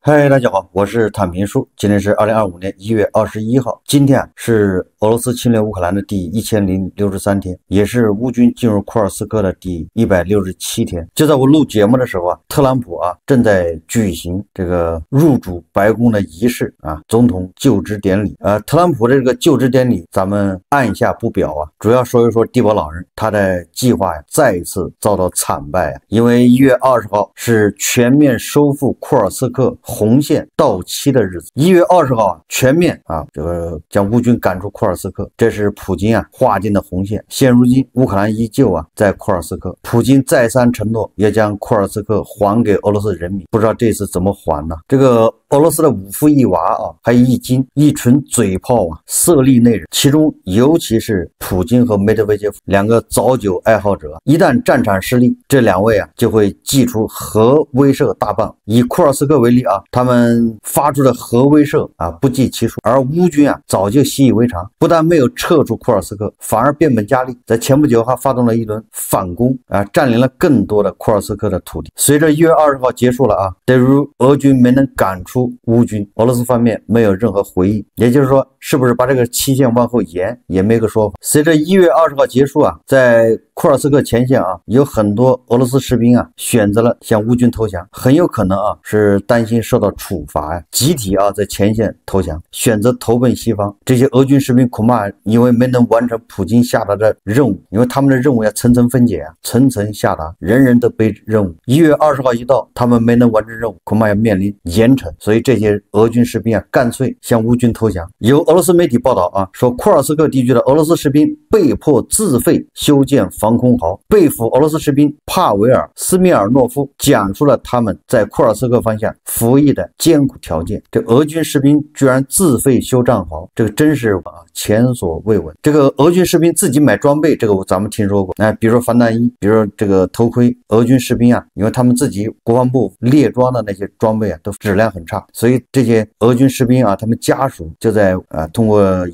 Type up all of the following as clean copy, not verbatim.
嗨，大家好，我是坦平叔。今天是2025年1月21号，今天是俄罗斯侵略乌克兰的第1063天，也是乌军进入库尔斯克的第167天。就在我录节目的时候啊，特朗普正在举行这个入主白宫的仪式总统就职典礼。特朗普的这个就职典礼，咱们按下不表主要说一说地保老人他的计划再一次遭到惨败因为1月20号是全面收复库尔斯克红线到期的日子。1月20号全面这个将乌军赶出库尔斯克，这是普京划定的红线。现如今乌克兰依旧在库尔斯克，普京再三承诺要将库尔斯克还给俄罗斯人民，不知道这次怎么还呢？这个俄罗斯的五夫一娃还有一金一纯嘴炮色厉内荏，其中尤其是普京和梅德韦杰夫两个早酒爱好者，一旦战场失利，这两位就会祭出核威慑大棒。以库尔斯克为例他们发出的核威慑不计其数，而乌军早就习以为常，不但没有撤出库尔斯克，反而变本加厉，在前不久还发动了一轮反攻占领了更多的库尔斯克的土地。随着1月20号结束了对于俄军没能赶出乌军，俄罗斯方面没有任何回应，也就是说是不是把这个期限往后延也没个说法。随着1月20号结束在库尔斯克前线有很多俄罗斯士兵选择了向乌军投降，很有可能是担心受到处罚集体在前线投降，选择投奔西方。这些俄军士兵恐怕因为没能完成普京下达的任务，因为他们的任务要层层分解层层下达，人人都背任务。1月20号一到，他们没能完成任务，恐怕要面临严惩，所以这些俄军士兵干脆向乌军投降。有俄罗斯媒体报道说库尔斯克地区的俄罗斯士兵被迫自费修建防空壕。被俘俄罗斯士兵帕维尔·斯米尔诺夫讲述了他们在库尔斯克方向服役的艰苦条件。这俄军士兵居然自费修战壕，这个真是前所未闻。这个俄军士兵自己买装备，这个咱们听说过比如说防弹衣，比如说这个头盔，俄军士兵因为他们自己国防部列装的那些装备都质量很差，所以这些俄军士兵他们家属就在通过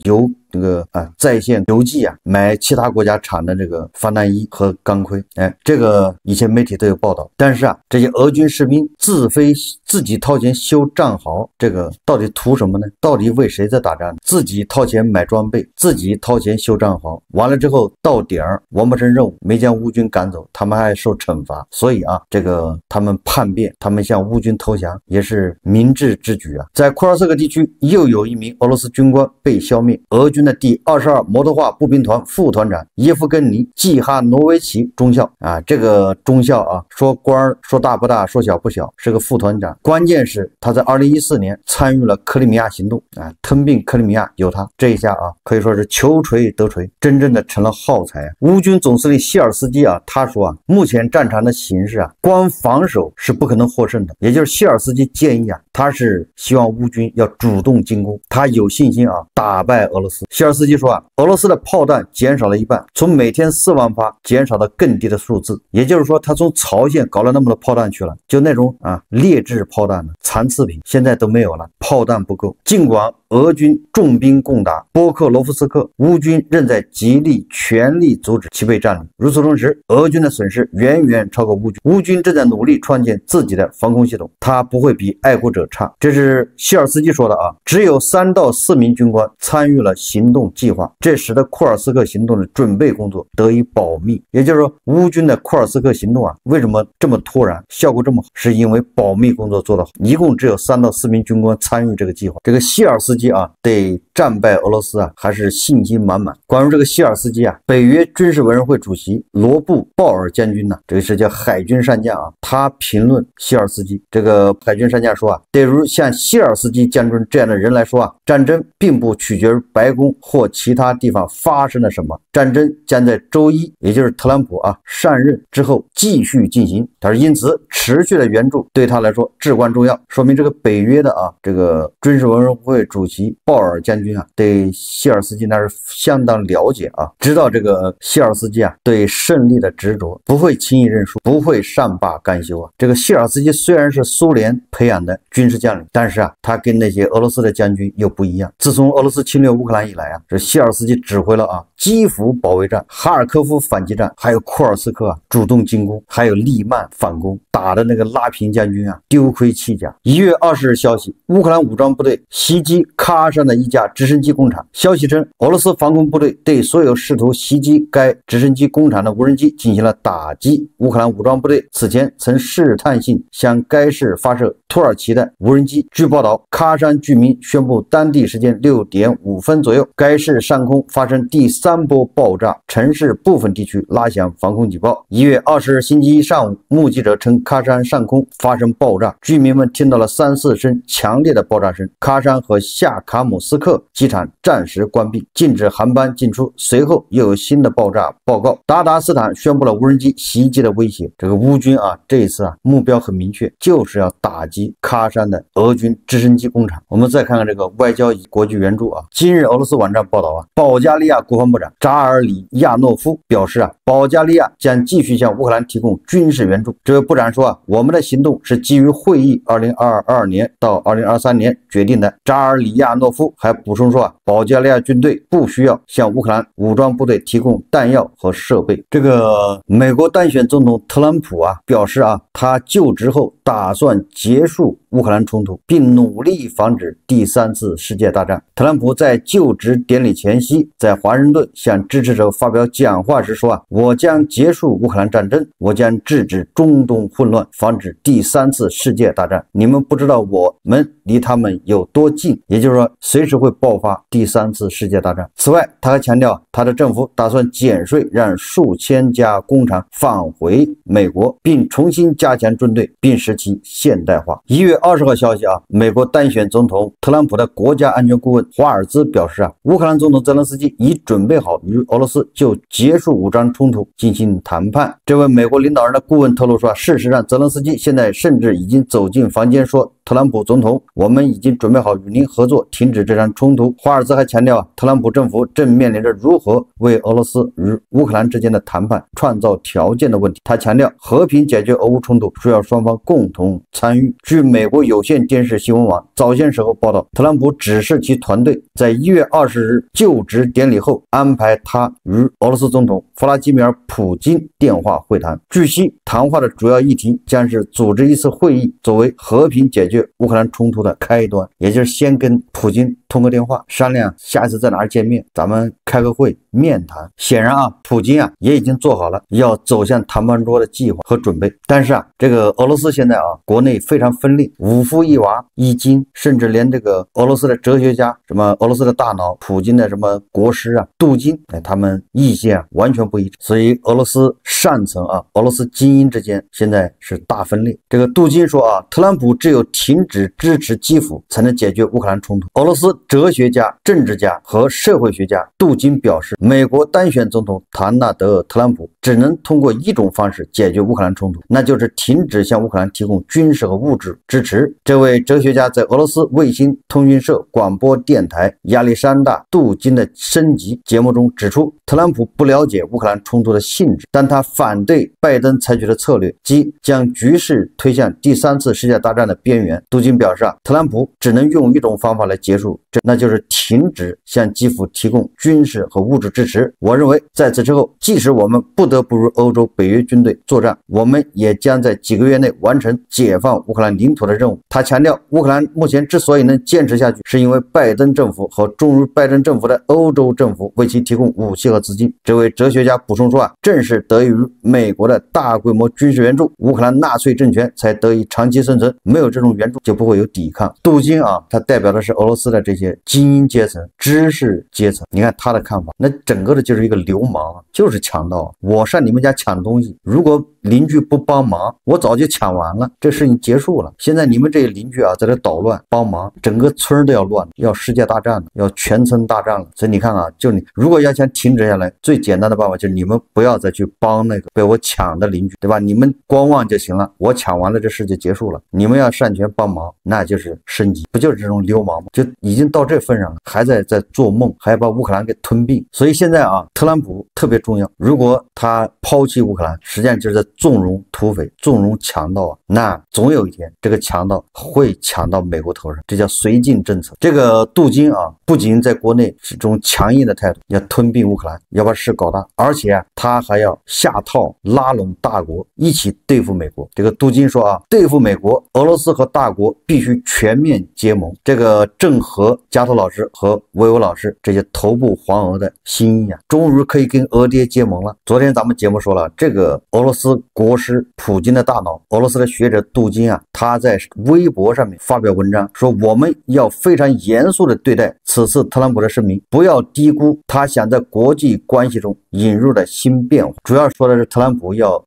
这个在线邮寄买其他国家产的这个防弹衣和钢盔。这个以前媒体都有报道。但是这些俄军士兵自己掏钱修战壕，这个到底图什么呢？到底为谁在打仗？自己掏钱买装备，自己掏钱修战壕，完了之后到点完不成任务，没将乌军赶走，他们还受惩罚。所以这个他们叛变，他们向乌军投降也是明智之举在库尔斯克地区又有一名俄罗斯军官被消灭，俄军的第22摩托化步兵团副团长耶夫根尼·季哈诺维奇中校这个中校说官说大不大，说小不小，是个副团长。关键是他在2014年参与了克里米亚行动吞并克里米亚有他，这一下可以说是求锤得锤，真正的成了耗材乌军总司令谢尔斯基他说目前战场的形势光防守是不可能获胜的，也就是谢尔斯基建议他是希望乌军要主动进攻，他有信心打败俄罗斯。谢尔斯基说俄罗斯的炮弹减少了一半，从每天4万发减少到更低的数字，也就是说他从朝鲜搞了那么多炮弹去了，就那种劣质炮弹残次品现在都没有了，炮弹不够。尽管俄军重兵攻打波克罗夫斯克，乌军仍在极力全力阻止其被占领。与此同时，俄军的损失远远超过乌军，乌军正在努力创建自己的防空系统，他不会比爱国者差。这是谢尔斯基说的只有3到4名军官参与了行动计划，这使得库尔斯克行动的准备工作得以保密。也就是说，乌军的库尔斯克行动为什么这么突然，效果这么好，是因为保密工作做得好。一共只有3到4名军官参与这个计划。这个谢尔斯基对战败俄罗斯还是信心满满。关于这个谢尔斯基北约军事委员会主席罗布鲍尔将军这个是叫海军上将他评论谢尔斯基，这个海军上将说对于像谢尔斯基将军这样的人来说战争并不取决于白宫或其他地方发生了什么，战争将在周一，也就是特朗普上任之后继续进行。他说因此持续的援助对他来说至关重要，说明这个北约的这个军事委员会主席鲍尔将军军啊对谢尔斯基那是相当了解啊，知道这个谢尔斯基啊对胜利的执着，不会轻易认输，不会善罢甘休啊。这个谢尔斯基虽然是苏联培养的军事将领，但是啊他跟那些俄罗斯的将军又不一样。自从俄罗斯侵略乌克兰以来啊，这谢尔斯基指挥了啊基辅保卫战、哈尔科夫反击战，还有库尔斯克啊主动进攻，还有利曼反攻，打的那个拉平将军啊丢盔弃甲。1月20日消息，乌克兰武装部队袭击喀山的一家直升机工厂。消息称，俄罗斯防空部队对所有试图袭击该直升机工厂的无人机进行了打击。乌克兰武装部队此前曾试探性向该市发射土耳其的无人机。据报道，喀山居民宣布，当地时间6点5分左右，该市上空发生第3波爆炸，城市部分地区拉响防空警报。1月20日星期一上午，目击者称喀山上空发生爆炸，居民们听到了3、4声强烈的爆炸声。喀山和夏卡姆斯克机场暂时关闭，禁止航班进出。随后又有新的爆炸报告。达达斯坦宣布了无人机袭击的威胁。这个乌军啊，这一次啊目标很明确，就是要打击喀山的俄军直升机工厂。我们再看看这个外交与国际援助啊。今日俄罗斯网站报道啊，保加利亚国防部长扎尔里亚诺夫表示啊，保加利亚将继续向乌克兰提供军事援助。这位部长说啊，我们的行动是基于会议2022年到2023年决定的。扎尔里亚诺夫还补充说啊，保加利亚军队不需要向乌克兰武装部队提供弹药和设备。这个美国当选总统特朗普啊表示啊，他就职后打算结束乌克兰冲突，并努力防止第3次世界大战。特朗普在就职典礼前夕，在华盛顿向支持者发表讲话时说啊，我将结束乌克兰战争，我将制止中东混乱，防止第3次世界大战。你们不知道我们离他们有多近，也就是说随时会爆发第3次世界大战。此外，他还强调他的政府打算减税，让数千家工厂返回美国，并重新加强军队，并使其现代化。1月20号消息啊，美国当选总统特朗普的国家安全顾问华尔兹表示啊，乌克兰总统泽连斯基已准备好与俄罗斯就结束武装冲突进行谈判。这位美国领导人的顾问透露说，事实上泽连斯基现在甚至已经走进房间说，特朗普总统，我们已经准备好与您合作，停止这场冲突。华尔兹还强调，特朗普政府正面临着如何为俄罗斯与乌克兰之间的谈判创造条件的问题。他强调，和平解决俄乌冲突需要双方共同参与。据美国有线电视新闻网早些时候报道，特朗普指示其团队在1月20日就职典礼后安排他与俄罗斯总统弗拉基米尔·普京电话会谈。据悉，谈话的主要议题将是组织一次会议，作为和平解决乌克兰冲突的开端，也就是先跟普京通个电话，商量下一次在哪儿见面，咱们开个会面谈。显然啊，普京啊也已经做好了要走向谈判桌的计划和准备。但是啊，这个俄罗斯现在啊国内非常分裂，五夫一娃一金，甚至连这个俄罗斯的哲学家，什么俄罗斯的大脑普京的什么国师啊杜金，他们意见啊完全不一致。所以俄罗斯上层啊，俄罗斯精英之间现在是大分裂。这个杜金说啊，特朗普只有停止支持基辅才能解决乌克兰冲突。俄罗斯哲学家、政治家和社会学家杜金表示，美国当选总统唐纳德·特朗普只能通过一种方式解决乌克兰冲突，那就是停止向乌克兰提供军事和物质支持。这位哲学家在俄罗斯卫星通讯社广播电台亚历山大·杜金的升级节目中指出，特朗普不了解乌克兰冲突的性质，但他反对拜登采取的策略，即将局势推向第3次世界大战的边缘。杜金表示啊，特朗普只能用一种方法来结束，那就是停止向基辅提供军事和物质支持。我认为在此之后，即使我们不得不与欧洲北约军队作战，我们也将在几个月内完成解放乌克兰领土的任务。他强调，乌克兰目前之所以能坚持下去，是因为拜登政府和忠于拜登政府的欧洲政府为其提供武器和资金。这位哲学家补充说啊，正是得益于美国的大规模军事援助，乌克兰纳粹政权才得以长期生存，没有这种援助就不会有抵抗。杜金啊，他代表的是俄罗斯的这些精英阶层、知识阶层，你看他的看法，那整个的就是一个流氓，就是强盗。我上你们家抢东西，如果邻居不帮忙，我早就抢完了，这事情结束了。现在你们这些邻居啊，在这捣乱帮忙，整个村都要乱，要世界大战了，要全村大战了。所以你看啊，就你如果要想停止下来，最简单的办法就是你们不要再去帮那个被我抢的邻居，对吧？你们观望就行了，我抢完了这事就结束了。你们要上前帮忙，那就是升级，不就是这种流氓吗？就已经经到这份上了，还在做梦，还要把乌克兰给吞并。所以现在啊，特朗普特别重要，如果他抛弃乌克兰，实际上就是在纵容土匪、纵容强盗啊，那总有一天这个强盗会抢到美国头上，这叫绥靖政策。这个杜金啊，不仅在国内是这种强硬的态度，要吞并乌克兰，要把事搞大，而且啊，他还要下套拉拢大国一起对付美国。这个杜金说啊，对付美国，俄罗斯和大国必须全面结盟。这个正合加托老师和维欧老师这些头部黄俄的心意啊，终于可以跟俄爹结盟了。昨天咱们节目说了，这个俄罗斯国师普京的大脑，俄罗斯的学者杜金啊，他在微博上面发表文章说，我们要非常严肃地对待此次特朗普的声明，不要低估他想在国际关系中引入的新变化。主要说的是特朗普要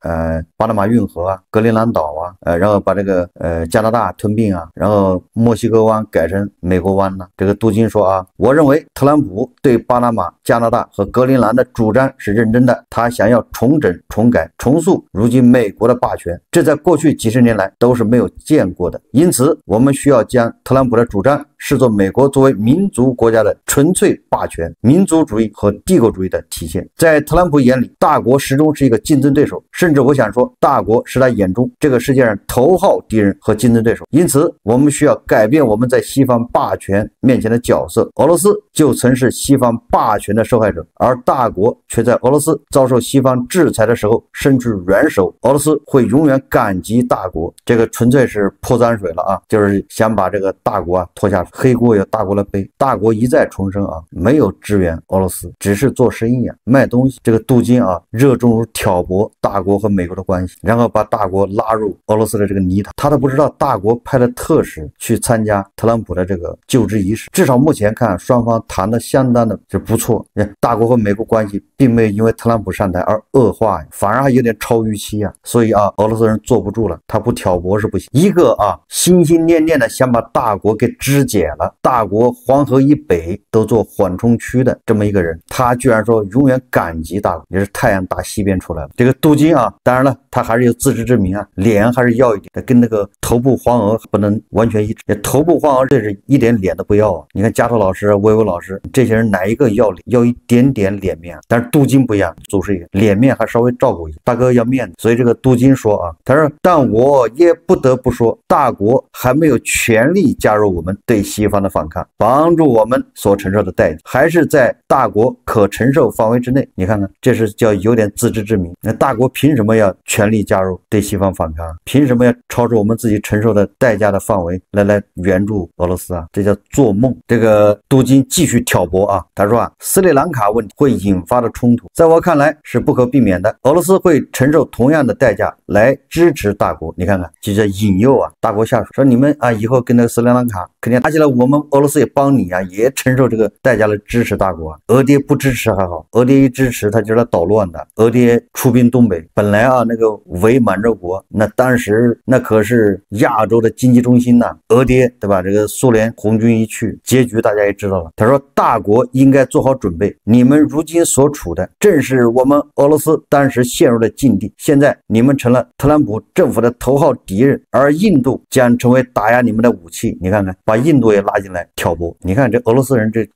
巴拿马运河啊、格陵兰岛啊，然后把这个加拿大吞并啊，然后墨西哥湾改成美国湾呢。这个杜金说啊，我认为特朗普对巴拿马、加拿大和格陵兰的主张是认真的，他想要重整、重改、重塑如今美国的霸权，这在过去几十年来都是没有见过的。因此，我们需要将特朗普的主张视作美国作为民族国家的纯粹霸权、民族主义和帝国主义的体现。在特朗普眼里，大国始终是一个竞争对手，甚至我想说，大国是他眼中这个世界上头号敌人和竞争对手。因此，我们需要改变我们在西方霸权面前的角色。俄罗斯就曾是西方霸权的受害者，而大国却在俄罗斯遭受西方制裁的时候伸出援手。俄罗斯会永远感激大国。这个纯粹是泼脏水了啊，就是想把这个大国啊拖下水，黑锅由大国来背。大国一再重申啊，没有支援俄罗斯，只是做生意啊，卖东西。这个杜金啊，热衷于挑拨大国和美国的关系，然后把大国拉入俄罗斯的这个泥潭。他都不知道大国派了特使去参加特朗普的这个就职仪式。至少目前看，双方谈的相当的就不错。大国和美国关系并没有因为特朗普上台而恶化，反而还有点超预期啊。所以啊，俄罗斯人坐不住了，他不挑拨是不行。一个啊，心心念念的想把大国给肢解了，大国黄河以北都做缓冲区的这么一个人，他居然说永远感激大国，也是太阳打西边出来了。这个杜金啊，当然了，他还是有自知之明啊，脸还是要一点，跟那个头部黄俄不能完全一致。头部黄俄这是一点脸都不要啊！你看加托老师、维欧老师这些人哪一个要脸？要一点点脸面啊。但是杜金不一样，就是一个脸面还稍微照顾一下，大哥要面子。所以这个杜金说啊，他说，但我也不得不说，大国还没有全力加入我们对西方的反抗，帮助我们所承受的代价还是在大国可承受范围之内。你看看，这是叫有点自知之明。那大国凭什么要全力加入对西方反抗？凭什么要超出我们自己承受的代价的范围来援助俄罗斯啊？这叫做梦。这个杜金继续挑拨啊，他说啊，斯里兰卡问题会引发的冲突，在我看来是不可避免的。俄罗斯会承受同样的代价来支持大国。你看看，就叫引诱啊，大国下属说你们啊，以后跟那个斯里兰卡肯定打起来，我们俄罗斯也帮你啊，也承受这个代价来支持大国啊。俄爹不支持还好，俄爹一支持他就是来捣乱的。俄爹出兵东北，本来啊那个伪满洲国，那当时那可是亚洲的经济中心呐。俄爹对吧？这个苏联红军一去，结局大家也知道了。他说大国应该做好准备，你们如今所处的正是我们俄罗斯当时陷入的境地。现在你们成了特朗普政府的头号敌人，而印度将成为打压你们的武器。你看看，把印度也拉进来挑拨。你看这俄罗斯人这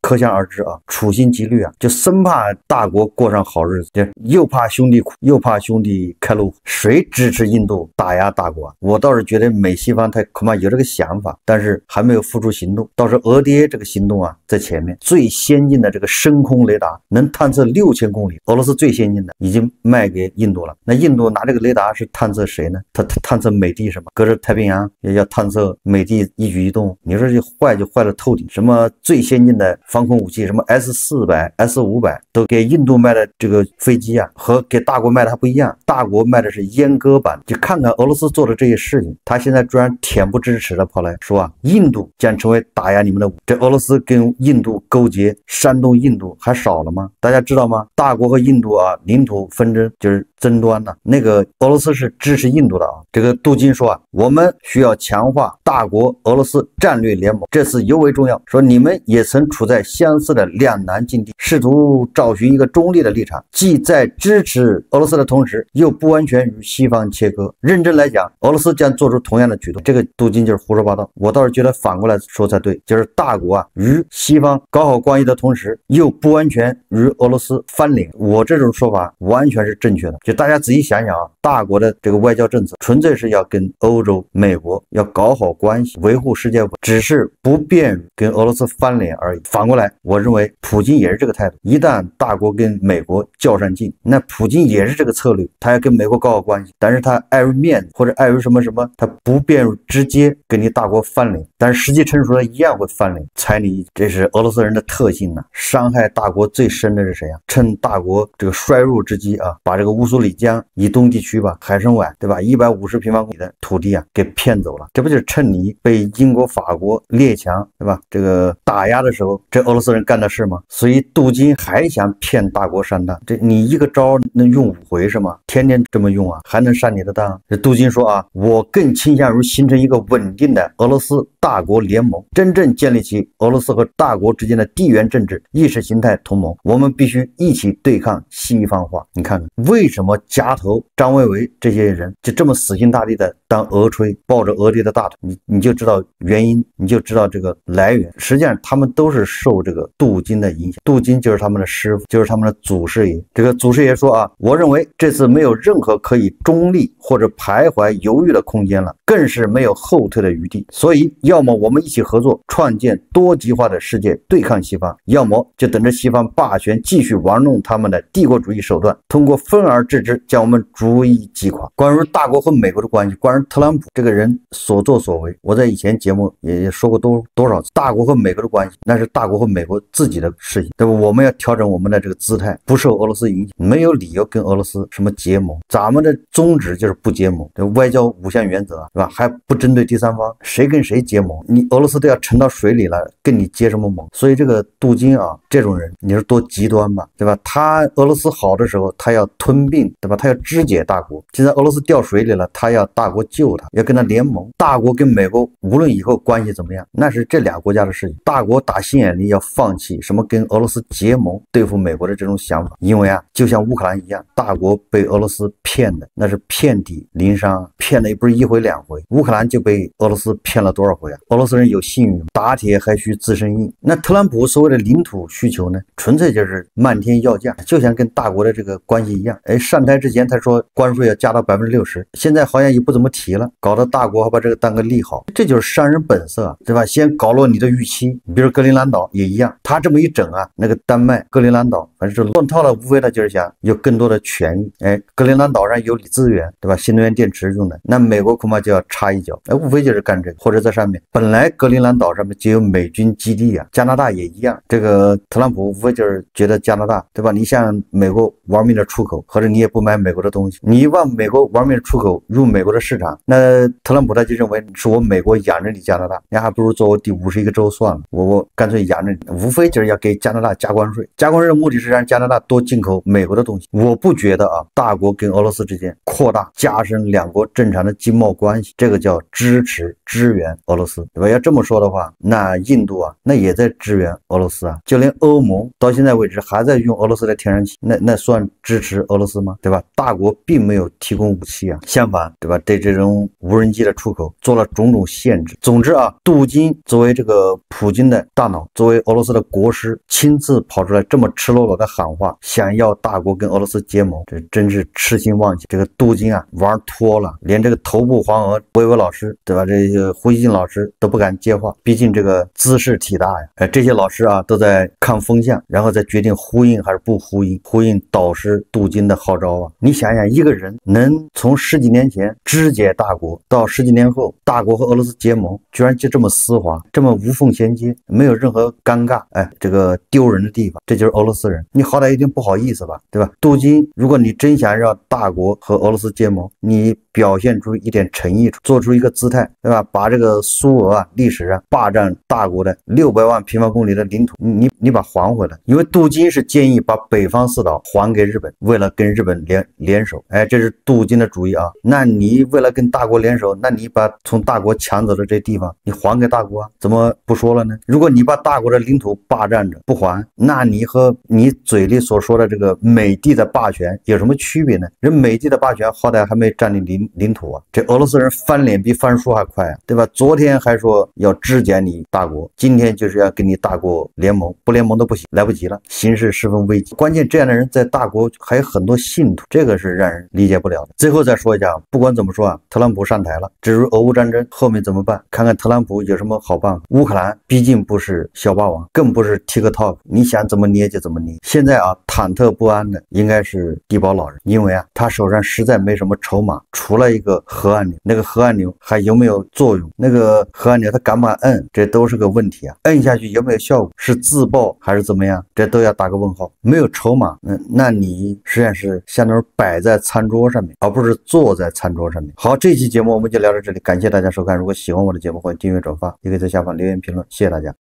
可想而知啊，处心积虑啊，就生怕大国过上好日子，就又怕兄弟苦，又怕兄弟开路虎。谁支持印度打压大国啊？我倒是觉得美西方他恐怕有这个想法，但是还没有付诸行动。倒是俄爹这个行动啊在前面，最先进的这个深空雷达能探测6000公里，俄罗斯最先进的已经卖给印度了。那印度拿这个雷达是探测谁呢？他探测美帝什么？隔着太平洋也要探测美帝一举一动。你说这就坏了透顶。什么最先进的防空武器，什么 S400、S500 都给印度卖的这个飞机啊，和给大国卖的还不一样。大国卖的是阉割版。就看看俄罗斯做的这些事情，他现在居然恬不知耻的跑来说啊，印度将成为打压你们的武器。这俄罗斯跟印度勾结，煽动印度还少了吗？大家知道吗？大国和印度啊，领土纷争就是争端呢。那个俄罗斯是支持印度的啊。这个杜金说啊，我们需要强化大国俄罗斯战略略联盟，这次尤为重要。说你们也曾处在相似的两难境地，试图找寻一个中立的立场，既在支持俄罗斯的同时，又不完全与西方切割。认真来讲，俄罗斯将做出同样的举动。这个杜金就是胡说八道。我倒是觉得反过来说才对，就是大国与西方搞好关系的同时，又不完全与俄罗斯翻脸。我这种说法完全是正确的。就大家仔细想想大国的这个外交政策纯粹是要跟欧洲、美国要搞好关系，维护世界稳，只是不便于跟俄罗斯翻脸而已。反过来，我认为普京也是这个态度。一旦大国跟美国较上劲，那普京也是这个策略，他要跟美国搞好关系，但是他碍于面子或者碍于什么，他不便于直接跟你大国翻脸，但是时机成熟了一样会翻脸，踩你。这是俄罗斯人的特性呢。伤害大国最深的是谁啊？趁大国这个衰弱之机把这个乌苏里江以东地区海参崴对吧，150平方公里的土地给骗走了。这不就是趁你被英国、法国列强对吧这个打压的时候，这俄罗斯人干的事吗？所以杜金还想骗大国上当，这你一个招能用5回是吗？天天这么用还能上你的当？这杜金说我更倾向于形成一个稳定的俄罗斯大国联盟，真正建立起俄罗斯和大国之间的地缘政治、意识形态同盟。我们必须一起对抗西方化。你看看为什么夹头张维为这些人就这么死心塌地的当俄吹，抱着俄帝的大腿，你就知道原因，你就知道这个来源。实际上他们都是受这个杜金的影响，杜金就是他们的师傅，就是他们的祖师爷。这个祖师爷说我认为这次没有任何可以中立或者徘徊犹豫的空间了，更是没有后退的余地。所以要么我们一起合作，创建多极化的世界对抗西方，要么就等着西方霸权继续玩弄他们的帝国主义手段，通过分而治之将我们逐一击垮。关于大国和美国的关系，关于特朗普这个人所作所为，我在以前节目也说过多少次，大国和美国的关系那是大国和美国自己的事情，对吧？我们要调整我们的这个姿态，不受俄罗斯影响，没有理由跟俄罗斯什么结盟。咱们的宗旨就是不结盟，外交5项原则对吧？还不针对第三方，谁跟谁结盟，你俄罗斯都要沉到水里了，跟你结什么盟？所以这个杜金这种人你说多极端吧，对吧？他俄罗斯好的时候他要吞并对吧，他要肢解大国，现在俄罗斯掉水里了，他要大国救他，要跟他联盟。大国跟美国无论以后关系怎么样，那是这俩国家的事情。大国打心眼里要放弃什么跟俄罗斯结盟对付美国的这种想法，因为就像乌克兰一样，大国被俄罗斯骗的那是遍体鳞伤，骗的也不是1回2回，乌克兰就被俄罗斯骗了多少回俄罗斯人有信誉，打铁还需自身硬。那特朗普所谓的领土需求呢，纯粹就是漫天要价，就像跟大国的这个关系一样。上台之前他说关税要加到60%，现在好像也不怎么提了，搞得大国还把这个当个利好，这就是商人本色对吧？先搞落你的预期，比如格陵兰岛也一样，他这么一整那个丹麦、格陵兰岛，反正乱套了，无非他就是想有更多的权益。格陵兰岛上有锂资源对吧？新能源电池用的，那美国恐怕就要插一脚，无非就是干这个，或者在上面本来格陵兰岛上面就有美军基地加拿大也一样。这个特朗普无非就是觉得加拿大对吧？你向美国玩命的出口，或者你也不买美国的东西，你往美国玩命的出口入美国的市场，那特朗普他就认为是我美国养着你加拿大，你还不如做我第51个州算了，我干脆养着你，无非就是要给加拿大加关税。加关税的目的是让加拿大多进口美国的东西。我不觉得大国跟俄罗斯之间扩大加深两国正常的经贸关系，这个叫支持支援俄罗斯对吧？要这么说的话，那印度那也在支援俄罗斯就连欧盟到现在为止还在用俄罗斯的天然气，那算支持俄罗斯吗？对吧？大国并没有提供武器相反对吧？对这种无人机的出口做了种种限制。总之杜金作为这个普京的大脑，作为俄罗斯的国师，亲自跑出来这么赤裸裸的喊话，想要大国跟俄罗斯结盟，这真是痴心妄想。这个杜金玩脱了，连这个头部黄鹅薇薇老师对吧，这些胡锡进老师都不敢接话，毕竟这个姿势体大这些老师都在看风向，然后再决定呼应还是不呼应导师杜金的号召你想想，一个人能从10几年前肢解大国，到10几年后大国和俄罗斯结盟，居然就这么丝滑，这么无缝衔接，没有任何尴尬这个丢人的地方，这就是俄罗斯人，你好歹一定不好意思吧，对吧？杜金，如果你真想让大国和俄罗斯结盟，你表现出一点诚意，做出一个姿态，对吧？把这个苏俄历史上霸占大国的600万平方公里的领土，你把还回来。因为杜金是建议把北方四岛还给日本，为了跟日本联手。这是杜金的主意啊。那你为了跟大国联手，那你把从大国抢走的这地方你还给大国啊？怎么不说了呢？如果你把大国的领土霸占着不还，那你和你嘴里所说的这个美帝的霸权有什么区别呢？人美帝的霸权好歹还没占领领土啊，这俄罗斯人翻脸比翻书还快啊，对吧？昨天还说要肢解你大国，今天就是要跟你大国联盟，不联盟都不行，来不及了，形势十分危急。关键这样的人在大国还有很多信徒，这个是让人理解不了的。最后再说一下，不管怎么说啊，特朗普上台了，至于俄乌战争后面怎么办，看看特朗普有什么好办法。乌克兰毕竟不是小霸王，更不是 TikTok， 你想怎么捏就怎么捏。现在啊，忐忑不安的应该是地保老人，因为啊，他手上实在没什么筹码，除了一个核按钮，那个核按钮还有没有作用？那个核按钮他敢不敢摁，这都是个问题啊。摁下去有没有效果？是自爆还是怎么样？这都要打个问号。没有筹码，那你实际上是相当于摆在餐桌上面，而不是坐在餐桌上面。好，这期节目我们就聊到这里，感谢大家收看。如果喜欢我的节目，欢迎订阅转发，也可以在下方留言评论，谢谢大家。